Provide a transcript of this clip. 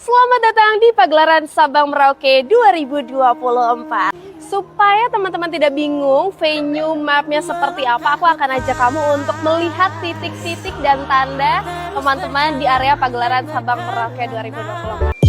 Selamat datang di Pagelaran Sabang Merauke 2024. Supaya teman-teman tidak bingung venue mapnya seperti apa, aku akan ajak kamu untuk melihat titik-titik dan tanda teman-teman di area Pagelaran Sabang Merauke 2024.